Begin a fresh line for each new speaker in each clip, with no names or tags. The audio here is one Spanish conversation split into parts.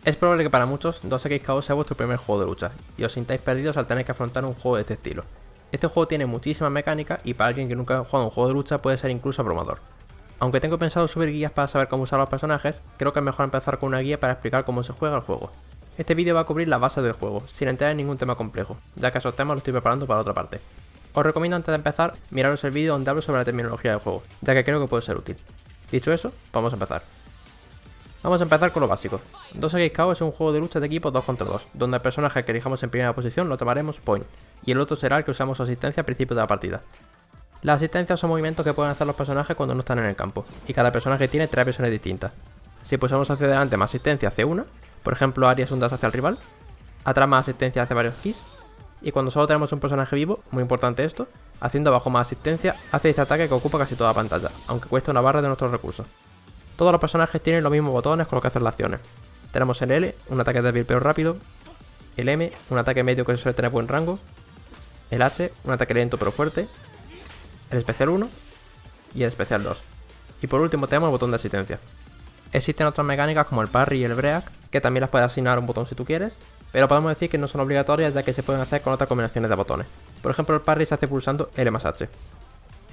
Es probable que para muchos 2XKO sea vuestro primer juego de lucha y os sintáis perdidos al tener que afrontar un juego de este estilo. Este juego tiene muchísimas mecánicas y para alguien que nunca ha jugado un juego de lucha puede ser incluso abrumador. Aunque tengo pensado subir guías para saber cómo usar los personajes, creo que es mejor empezar con una guía para explicar cómo se juega el juego. Este vídeo va a cubrir la base del juego, sin entrar en ningún tema complejo, ya que esos temas los estoy preparando para otra parte. Os recomiendo antes de empezar miraros el vídeo donde hablo sobre la terminología del juego, ya que creo que puede ser útil. Dicho eso, vamos a empezar. Vamos a empezar con lo básico. 2XKO es un juego de lucha de equipo 2 contra 2, donde el personaje que elijamos en primera posición lo tomaremos point, y el otro será el que usamos su asistencia al principio de la partida. Las asistencias son movimientos que pueden hacer los personajes cuando no están en el campo, y cada personaje tiene 3 versiones distintas. Si pulsamos hacia adelante más asistencia hace una, por ejemplo Aries un dash hacia el rival, atrás más asistencia hace varios keys, y cuando solo tenemos un personaje vivo, muy importante esto, haciendo abajo más asistencia hace este ataque que ocupa casi toda la pantalla, aunque cuesta una barra de nuestros recursos. Todos los personajes tienen los mismos botones con los que hacer las acciones. Tenemos el L, un ataque débil pero rápido, el M, un ataque medio que suele tener buen rango, el H, un ataque lento pero fuerte, el especial 1 y el especial 2. Y por último tenemos el botón de asistencia. Existen otras mecánicas como el parry y el break, que también las puedes asignar a un botón si tú quieres, pero podemos decir que no son obligatorias ya que se pueden hacer con otras combinaciones de botones. Por ejemplo, el parry se hace pulsando L más H.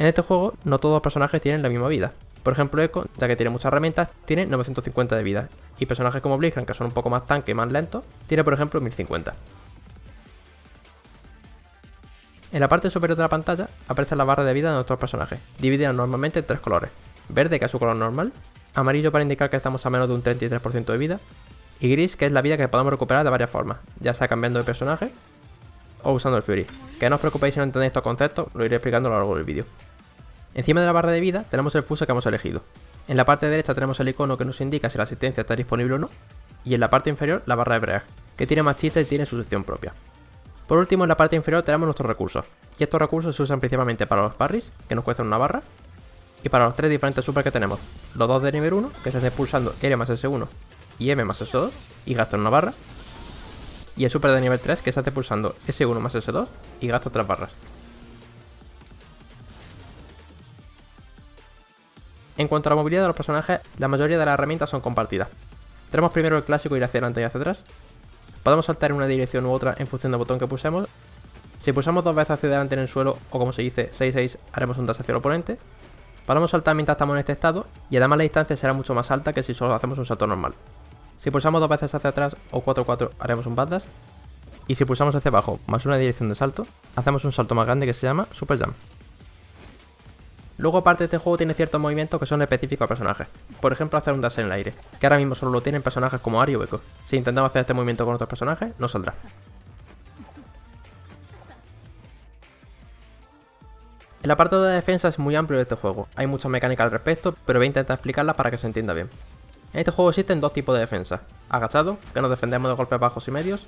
En este juego no todos los personajes tienen la misma vida. Por ejemplo, Echo, ya que tiene muchas herramientas, tiene 950 de vida, y personajes como Blitzcrank, que son un poco más tanque y más lentos, tiene por ejemplo 1050. En la parte superior de la pantalla aparece la barra de vida de nuestros personajes, dividida normalmente en 3 colores: verde, que es su color normal, amarillo para indicar que estamos a menos de un 33% de vida, y gris, que es la vida que podemos recuperar de varias formas, ya sea cambiando de personaje o usando el Fury. Que no os preocupéis si no entendéis estos conceptos, lo iré explicando a lo largo del vídeo. Encima de la barra de vida tenemos el fuse que hemos elegido. En la parte derecha tenemos el icono que nos indica si la asistencia está disponible o no, y en la parte inferior la barra de break, que tiene más chistes y tiene su sección propia. Por último, en la parte inferior tenemos nuestros recursos, y estos recursos se usan principalmente para los parries, que nos cuestan una barra, y para los 3 diferentes super que tenemos: los 2 de nivel 1, que se hacen pulsando L más S1 y M más S2, y gastan una barra, y el super de nivel 3, que se hace pulsando S1 más S2 y gasta 3 barras. En cuanto a la movilidad de los personajes, la mayoría de las herramientas son compartidas. Tenemos primero el clásico ir hacia adelante y hacia atrás. Podemos saltar en una dirección u otra en función del botón que pulsemos. Si pulsamos 2 veces hacia adelante en el suelo, o como se dice 6-6, haremos un dash hacia el oponente. Podemos saltar mientras estamos en este estado, y además la distancia será mucho más alta que si solo hacemos un salto normal. Si pulsamos 2 veces hacia atrás o 4-4, haremos un backdash. Y si pulsamos hacia abajo más una dirección de salto, hacemos un salto más grande que se llama Super Jump. Luego, aparte, este juego tiene ciertos movimientos que son específicos a personajes. Por ejemplo, hacer un dash en el aire, que ahora mismo solo lo tienen personajes como Ari o Echo. Si intentamos hacer este movimiento con otros personajes, no saldrá. El apartado de defensa es muy amplio de este juego. Hay muchas mecánicas al respecto, pero voy a intentar explicarlas para que se entienda bien. En este juego existen 2 tipos de defensa: agachado, que nos defendemos de golpes bajos y medios,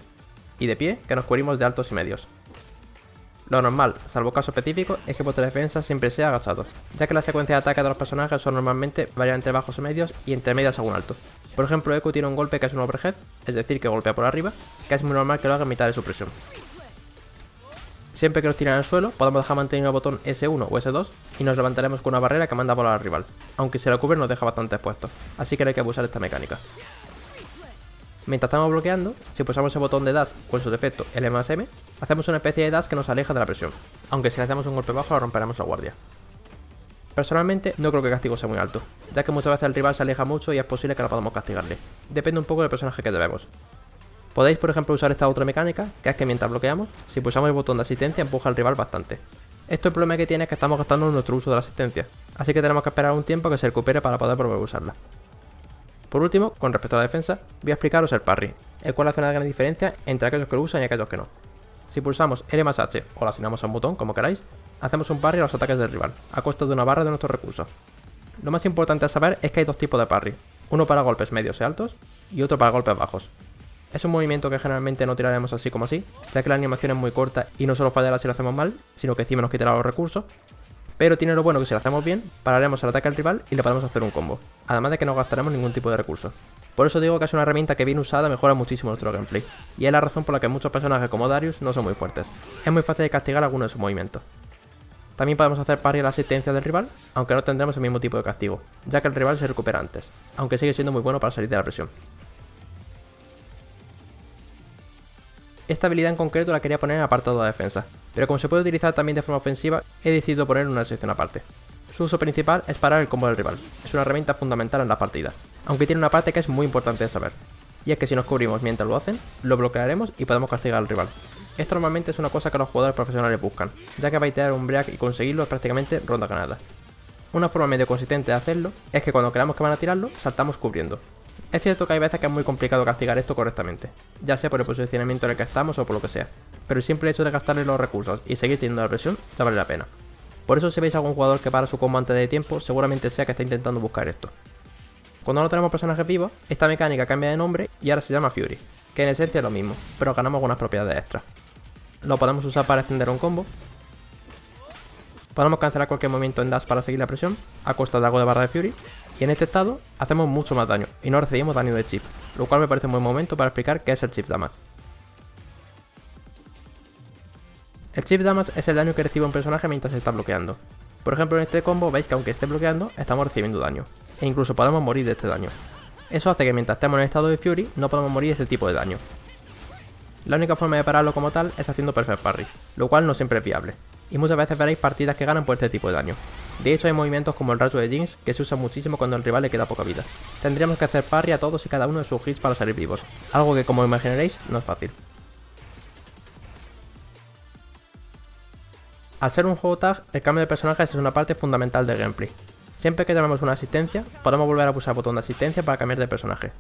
y de pie, que nos cubrimos de altos y medios. Lo normal, salvo caso específico, es que vuestra defensa siempre sea agachado, ya que la secuencia de ataque de los personajes son normalmente variar entre bajos y medios y entre medias según alto. Por ejemplo, Echo tiene un golpe que es un overhead, es decir, que golpea por arriba, que es muy normal que lo haga en mitad de su presión. Siempre que nos tiran al suelo, podemos dejar mantenido el botón S1 o S2 y nos levantaremos con una barrera que manda a volar al rival, aunque si la cubre nos deja bastante expuestos, así que no hay que abusar de esta mecánica. Mientras estamos bloqueando, si pulsamos el botón de dash o en su defecto L más M, hacemos una especie de dash que nos aleja de la presión, aunque si le hacemos un golpe bajo le romperemos la guardia. Personalmente no creo que el castigo sea muy alto, ya que muchas veces el rival se aleja mucho y es posible que no podamos castigarle. Depende un poco del personaje que llevemos. Podéis por ejemplo usar esta otra mecánica, que es que mientras bloqueamos, si pulsamos el botón de asistencia empuja al rival bastante. Esto el problema que tiene es que estamos gastando nuestro uso de la asistencia, así que tenemos que esperar un tiempo que se recupere para poder volver a usarla. Por último, con respecto a la defensa, voy a explicaros el parry, el cual hace una gran diferencia entre aquellos que lo usan y aquellos que no. Si pulsamos L más H o lo asignamos a un botón, como queráis, hacemos un parry a los ataques del rival, a costa de una barra de nuestros recursos. Lo más importante a saber es que hay 2 tipos de parry, uno para golpes medios y altos y otro para golpes bajos. Es un movimiento que generalmente no tiraremos así como así, ya que la animación es muy corta y no solo fallará si lo hacemos mal, sino que encima nos quitará los recursos. Pero tiene lo bueno que si lo hacemos bien, pararemos el ataque al rival y le podemos hacer un combo, además de que no gastaremos ningún tipo de recurso. Por eso digo que es una herramienta que bien usada mejora muchísimo nuestro gameplay, y es la razón por la que muchos personajes como Darius no son muy fuertes. Es muy fácil de castigar algunos de sus movimientos. También podemos hacer parry a la asistencia del rival, aunque no tendremos el mismo tipo de castigo, ya que el rival se recupera antes, aunque sigue siendo muy bueno para salir de la presión. Esta habilidad en concreto la quería poner en apartado de defensa, pero como se puede utilizar también de forma ofensiva, he decidido poner una sección aparte. Su uso principal es parar el combo del rival, es una herramienta fundamental en la partida, aunque tiene una parte que es muy importante de saber, y es que si nos cubrimos mientras lo hacen, lo bloquearemos y podemos castigar al rival. Esto normalmente es una cosa que los jugadores profesionales buscan, ya que baitear un break y conseguirlo es prácticamente ronda ganada. Una forma medio consistente de hacerlo es que cuando creamos que van a tirarlo, saltamos cubriendo. Es cierto que hay veces que es muy complicado castigar esto correctamente, ya sea por el posicionamiento en el que estamos o por lo que sea, pero el simple hecho de gastarle los recursos y seguir teniendo la presión ya vale la pena. Por eso si veis a algún jugador que para su combo antes de tiempo, seguramente sea que está intentando buscar esto. Cuando no tenemos personajes vivos, esta mecánica cambia de nombre y ahora se llama Fury, que en esencia es lo mismo, pero ganamos algunas propiedades extras. Lo podemos usar para extender un combo. Podemos cancelar cualquier movimiento en dash para seguir la presión, a costa de algo de barra de Fury, y en este estado hacemos mucho más daño y no recibimos daño de chip, lo cual me parece un buen momento para explicar qué es el chip damage. El chip damage es el daño que recibe un personaje mientras se está bloqueando. Por ejemplo, en este combo veis que aunque esté bloqueando, estamos recibiendo daño, e incluso podemos morir de este daño. Eso hace que mientras estemos en estado de Fury no podamos morir de este tipo de daño. La única forma de pararlo como tal es haciendo perfect parry, lo cual no siempre es viable, y muchas veces veréis partidas que ganan por este tipo de daño. De hecho hay movimientos como el rayo de Jinx que se usa muchísimo cuando al rival le queda poca vida. Tendríamos que hacer parry a todos y cada uno de sus hits para salir vivos, algo que como imaginaréis no es fácil. Al ser un juego tag, el cambio de personajes es una parte fundamental del gameplay. Siempre que llamemos una asistencia, podemos volver a pulsar el botón de asistencia para cambiar de personaje.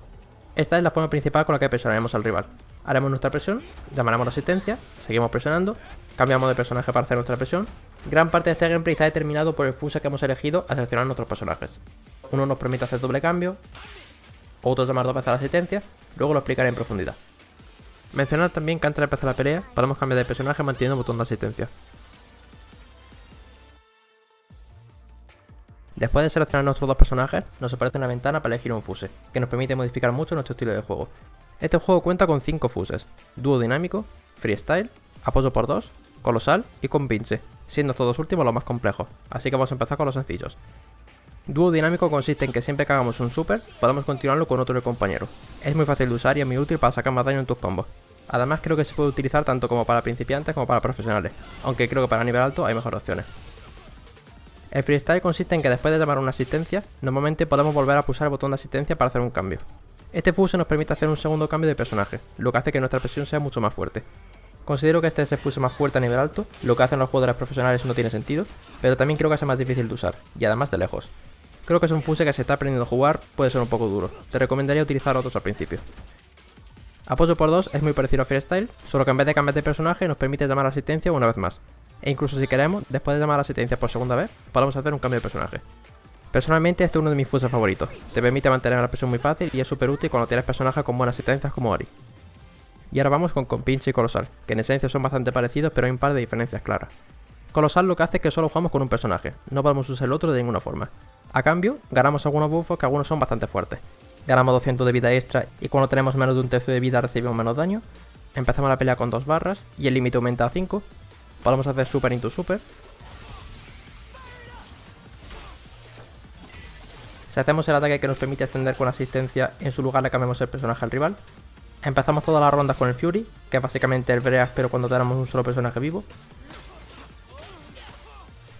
Esta es la forma principal con la que presionaremos al rival. Haremos nuestra presión, llamaremos la asistencia, seguimos presionando, cambiamos de personaje para hacer nuestra presión. Gran parte de este gameplay está determinado por el fuse que hemos elegido al seleccionar nuestros personajes. Uno nos permite hacer doble cambio, otro llamar dos veces a la asistencia, luego lo explicaré en profundidad. Mencionar también que antes de empezar la pelea podemos cambiar de personaje manteniendo el botón de asistencia. Después de seleccionar nuestros dos personajes, nos aparece una ventana para elegir un fuse, que nos permite modificar mucho nuestro estilo de juego. Este juego cuenta con 5 fuses: dúo dinámico, freestyle, apoyo por 2, colosal y con pinche, siendo estos dos últimos los más complejos, así que vamos a empezar con los sencillos. Dúo dinámico consiste en que siempre que hagamos un super, podemos continuarlo con otro del compañero. Es muy fácil de usar y es muy útil para sacar más daño en tus combos. Además creo que se puede utilizar tanto como para principiantes como para profesionales, aunque creo que para nivel alto hay mejores opciones. El freestyle consiste en que después de llamar una asistencia, normalmente podemos volver a pulsar el botón de asistencia para hacer un cambio. Este fuse nos permite hacer un segundo cambio de personaje, lo que hace que nuestra presión sea mucho más fuerte. Considero que este es el fuse más fuerte a nivel alto, lo que hacen los jugadores profesionales no tiene sentido, pero también creo que es más difícil de usar, y además de lejos. Creo que es un fuse que si está aprendiendo a jugar puede ser un poco duro, te recomendaría utilizar otros al principio. Apoyo por 2 es muy parecido a freestyle, solo que en vez de cambiar de personaje nos permite llamar a asistencia una vez más. E incluso si queremos, después de llamar a la asistencia por segunda vez, podemos hacer un cambio de personaje. Personalmente este es uno de mis fuses favoritos, te permite mantener la presión muy fácil y es súper útil cuando tienes personajes con buenas asistencias como Ori. Y ahora vamos con pinche y colosal, que en esencia son bastante parecidos pero hay un par de diferencias claras. Colosal lo que hace es que solo jugamos con un personaje, no podemos usar el otro de ninguna forma. A cambio, ganamos algunos buffos que algunos son bastante fuertes. Ganamos 200 de vida extra y cuando tenemos menos de un tercio de vida recibimos menos daño. Empezamos la pelea con 2 barras y el límite aumenta a 5. Podemos hacer super into super. Si hacemos el ataque que nos permite extender con asistencia, en su lugar le cambiamos el personaje al rival. Empezamos todas las rondas con el Fury, que es básicamente el Break pero cuando tenemos un solo personaje vivo.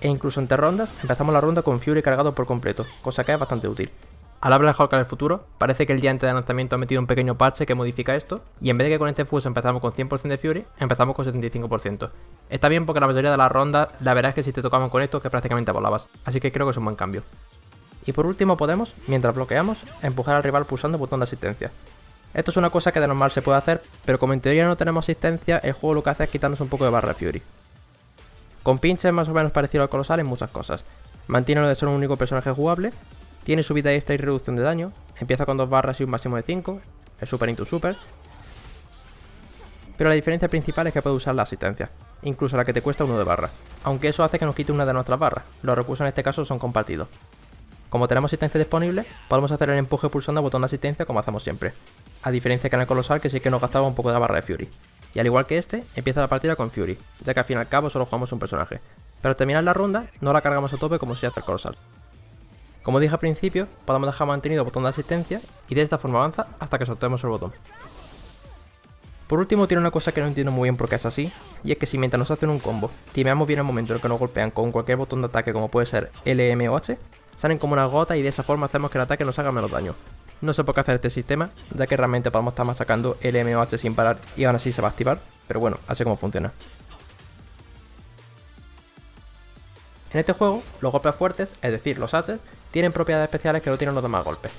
E incluso entre rondas, empezamos la ronda con Fury cargado por completo, cosa que es bastante útil. Al hablar de Hulk del futuro, parece que el día antes del lanzamiento ha metido un pequeño parche que modifica esto, y en vez de que con este fuse empezamos con 100% de Fury, empezamos con 75%. Está bien porque la mayoría de las rondas, la verdad es que si te tocamos con esto, que prácticamente volabas, así que creo que es un buen cambio. Y por último podemos, mientras bloqueamos, empujar al rival pulsando el botón de asistencia. Esto es una cosa que de normal se puede hacer, pero como en teoría no tenemos asistencia, el juego lo que hace es quitarnos un poco de barra de Fury. Con pinche es más o menos parecido al colosal en muchas cosas. Mantiene lo de ser un único personaje jugable, tiene subida extra y reducción de daño, empieza con 2 barras y un máximo de 5, el super into super. Pero la diferencia principal es que puede usar la asistencia, incluso la que te cuesta 1 de barra, aunque eso hace que nos quite una de nuestras barras, los recursos en este caso son compartidos. Como tenemos asistencia disponible, podemos hacer el empuje pulsando el botón de asistencia como hacemos siempre, a diferencia que en el colosal que sí que nos gastaba un poco de barra de Fury. Y al igual que este, empieza la partida con Fury, ya que al fin y al cabo solo jugamos un personaje, pero al terminar la ronda no la cargamos a tope como si hace el colosal. Como dije al principio, podemos dejar mantenido el botón de asistencia y de esta forma avanza hasta que soltemos el botón. Por último, tiene una cosa que no entiendo muy bien por qué es así, y es que si mientras nos hacen un combo, timeamos bien el momento en el que nos golpean con cualquier botón de ataque como puede ser L, M o H, salen como unas gotas y de esa forma hacemos que el ataque nos haga menos daño. No sé por qué hacer este sistema, ya que realmente podemos estar machacando L, M o H sin parar y aún así se va a activar, pero bueno, así como funciona. En este juego, los golpes fuertes, es decir, los Hs, tienen propiedades especiales que no tienen los demás golpes.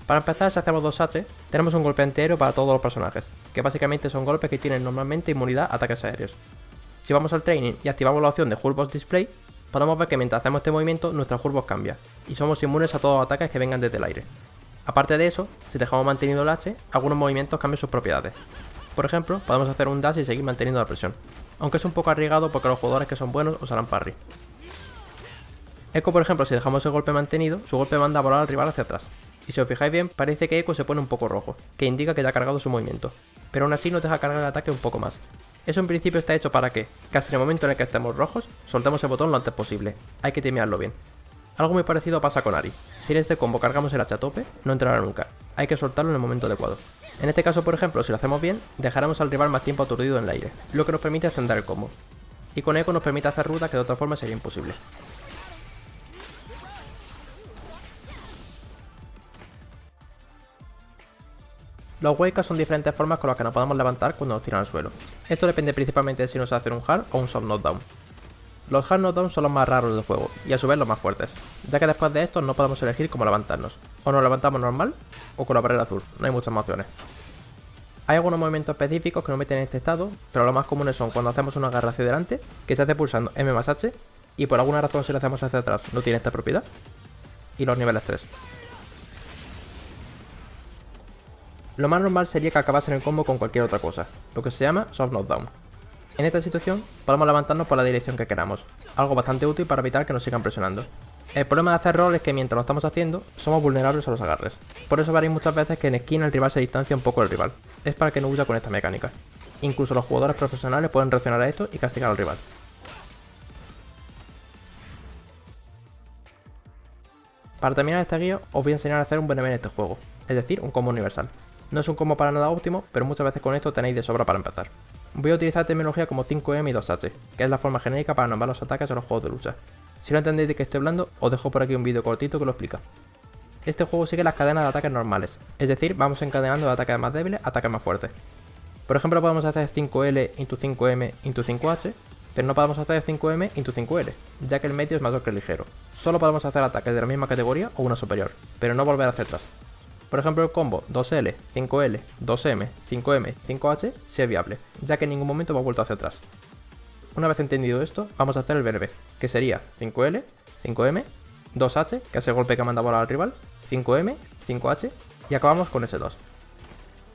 Para empezar, si hacemos 2 H, tenemos un golpe entero para todos los personajes, que básicamente son golpes que tienen normalmente inmunidad a ataques aéreos. Si vamos al training y activamos la opción de Hull Boss Display, podemos ver que mientras hacemos este movimiento, nuestra Hull Boss cambia, y somos inmunes a todos los ataques que vengan desde el aire. Aparte de eso, si dejamos mantenido el H, algunos movimientos cambian sus propiedades. Por ejemplo, podemos hacer un dash y seguir manteniendo la presión, aunque es un poco arriesgado porque los jugadores que son buenos usarán parry. Echo, por ejemplo, si dejamos el golpe mantenido, su golpe manda a volar al rival hacia atrás. Y si os fijáis bien, parece que Echo se pone un poco rojo, que indica que ya ha cargado su movimiento, pero aún así nos deja cargar el ataque un poco más. Eso en principio está hecho para que, casi en el momento en el que estemos rojos, soltemos el botón lo antes posible. Hay que timearlo bien. Algo muy parecido pasa con Ahri. Si en este combo cargamos el H a tope, no entrará nunca. Hay que soltarlo en el momento adecuado. En este caso, por ejemplo, si lo hacemos bien, dejaremos al rival más tiempo aturdido en el aire, lo que nos permite extender el combo. Y con Echo nos permite hacer rutas que de otra forma sería imposible. Los Wakes son diferentes formas con las que nos podemos levantar cuando nos tiran al suelo. Esto depende principalmente de si nos hacen un hard o un soft knockdown. Los hard knockdown son los más raros del juego, y a su vez los más fuertes, ya que después de estos no podemos elegir cómo levantarnos. O nos levantamos normal, o con la barrera azul, no hay muchas más opciones. Hay algunos movimientos específicos que nos meten en este estado, pero los más comunes son cuando hacemos una garra hacia adelante, que se hace pulsando M más H, y por alguna razón si lo hacemos hacia atrás no tiene esta propiedad, y los niveles 3. Lo más normal sería que acabasen el combo con cualquier otra cosa, lo que se llama soft knockdown. En esta situación podemos levantarnos por la dirección que queramos, algo bastante útil para evitar que nos sigan presionando. El problema de hacer roll es que mientras lo estamos haciendo, somos vulnerables a los agarres. Por eso veréis muchas veces que en esquina el rival se distancia un poco del rival. Es para que no huya con esta mecánica. Incluso los jugadores profesionales pueden reaccionar a esto y castigar al rival. Para terminar esta guía, os voy a enseñar a hacer un BNB en este juego, es decir, un combo universal. No es un combo para nada óptimo, pero muchas veces con esto tenéis de sobra para empezar. Voy a utilizar terminología como 5M y 2H, que es la forma genérica para nombrar los ataques a los juegos de lucha. Si no entendéis de qué estoy hablando, os dejo por aquí un vídeo cortito que lo explica. Este juego sigue las cadenas de ataques normales, es decir, vamos encadenando de ataques más débiles a ataques más fuertes. Por ejemplo, podemos hacer 5L x 5M x 5H, pero no podemos hacer 5M x 5L, ya que el medio es mayor que el ligero. Solo podemos hacer ataques de la misma categoría o una superior, pero no volver hacia atrás. Por ejemplo, el combo 2L, 5L, 2M, 5M, 5H sí es viable, ya que en ningún momento hemos vuelto hacia atrás. Una vez entendido esto, vamos a hacer el BNB, que sería 5L, 5M, 2H, que es el golpe que manda a volar al rival, 5M, 5H y acabamos con S2.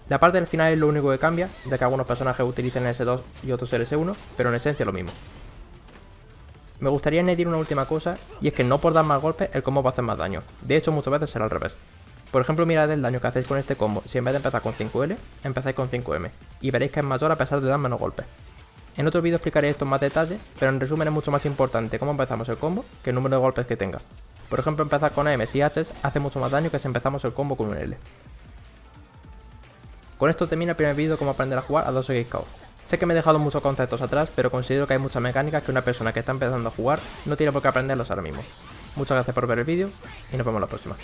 La parte del final es lo único que cambia, ya que algunos personajes utilizan el S2 y otros el S1, pero en esencia lo mismo. Me gustaría añadir una última cosa, y es que no por dar más golpes el combo va a hacer más daño, de hecho muchas veces será al revés. Por ejemplo, mirad el daño que hacéis con este combo si en vez de empezar con 5L, empezáis con 5M, y veréis que es mayor a pesar de dar menos golpes. En otro vídeo explicaré esto en más detalle, pero en resumen es mucho más importante cómo empezamos el combo que el número de golpes que tenga. Por ejemplo, empezar con M y H hace mucho más daño que si empezamos el combo con un L. Con esto termina el primer vídeo de cómo aprender a jugar a 2X KO. Sé que me he dejado muchos conceptos atrás, pero considero que hay muchas mecánicas que una persona que está empezando a jugar no tiene por qué aprenderlos ahora mismo. Muchas gracias por ver el vídeo y nos vemos la próxima.